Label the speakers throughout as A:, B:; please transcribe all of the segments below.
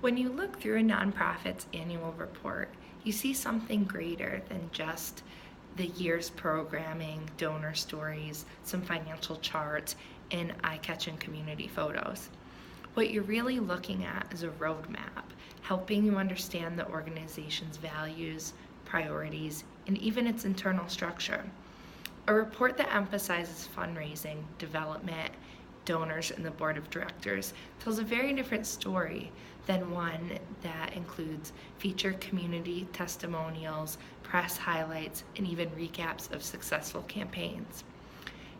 A: When you look through a nonprofit's annual report, you see something greater than just the year's programming, donor stories, some financial charts, and eye-catching community photos. What you're really looking at is a roadmap, helping you understand the organization's values, priorities, and even its internal structure. A report that emphasizes fundraising, development, donors, and the board of directors tells a very different story than one that includes featured community testimonials, press highlights, and even recaps of successful campaigns.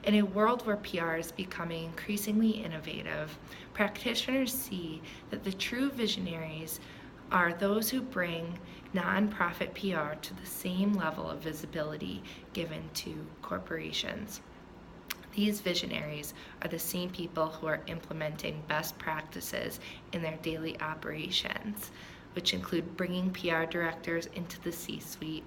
A: In a world where PR is becoming increasingly innovative, practitioners see that the true visionaries are those who bring nonprofit PR to the same level of visibility given to corporations. These visionaries are the same people who are implementing best practices in their daily operations, which include bringing PR directors into the C-suite,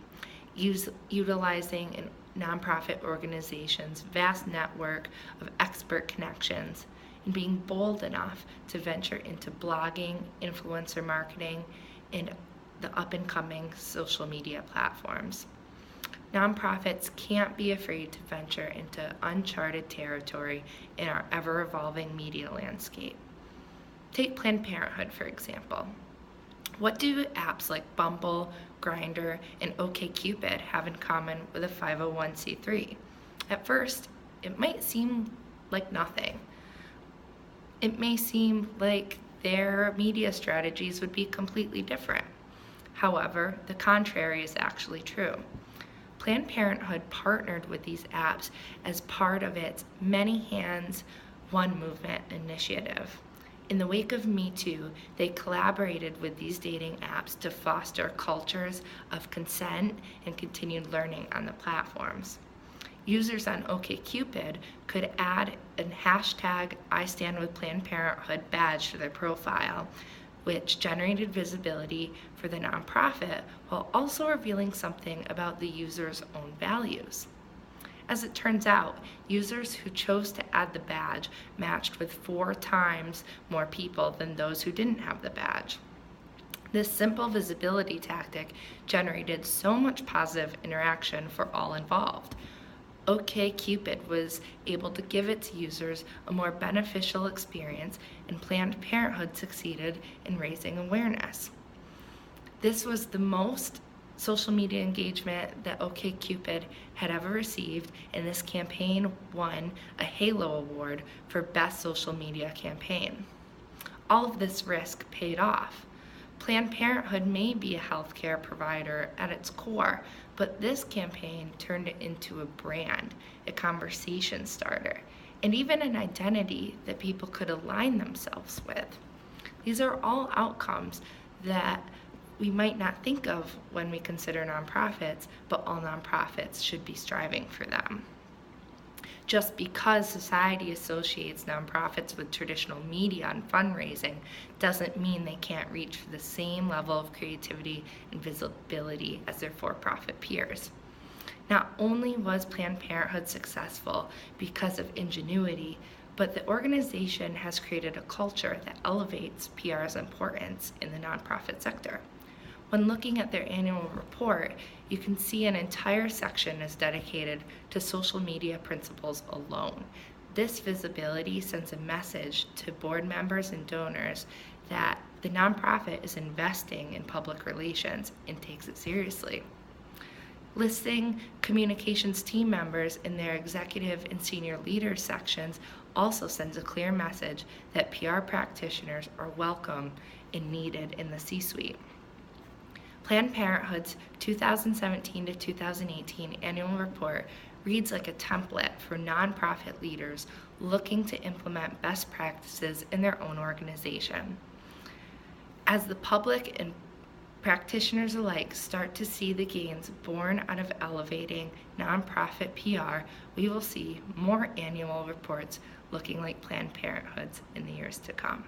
A: utilizing a nonprofit organization's vast network of expert connections, and being bold enough to venture into blogging, influencer marketing, and the up-and-coming social media platforms. Nonprofits can't be afraid to venture into uncharted territory in our ever-evolving media landscape. Take Planned Parenthood, for example. What do apps like Bumble, Grindr, and OkCupid have in common with a 501c3? At first, it might seem like nothing. It may seem like their media strategies would be completely different. However, the contrary is actually true. Planned Parenthood partnered with these apps as part of its Many Hands, One Movement initiative. In the wake of Me Too, they collaborated with these dating apps to foster cultures of consent and continued learning on the platforms. Users on OkCupid could add a hashtag I Stand With Planned Parenthood badge to their profile, which generated visibility for the nonprofit while also revealing something about the user's own values. As it turns out, users who chose to add the badge matched with 4 times more people than those who didn't have the badge. This simple visibility tactic generated so much positive interaction for all involved. OkCupid was able to give its users a more beneficial experience, and Planned Parenthood succeeded in raising awareness. This was the most social media engagement that OkCupid had ever received, and this campaign won a Halo Award for Best Social Media Campaign. All of this risk paid off. Planned Parenthood may be a healthcare provider at its core, but this campaign turned it into a brand, a conversation starter, and even an identity that people could align themselves with. These are all outcomes that we might not think of when we consider nonprofits, but all nonprofits should be striving for them. Just because society associates nonprofits with traditional media and fundraising doesn't mean they can't reach for the same level of creativity and visibility as their for-profit peers. Not only was Planned Parenthood successful because of ingenuity, but the organization has created a culture that elevates PR's importance in the nonprofit sector. When looking at their annual report, you can see an entire section is dedicated to social media principles alone. This visibility sends a message to board members and donors that the nonprofit is investing in public relations and takes it seriously. Listing communications team members in their executive and senior leaders sections also sends a clear message that PR practitioners are welcome and needed in the C-suite. Planned Parenthood's 2017 to 2018 annual report reads like a template for nonprofit leaders looking to implement best practices in their own organization. As the public and practitioners alike start to see the gains born out of elevating nonprofit PR, we will see more annual reports looking like Planned Parenthood's in the years to come.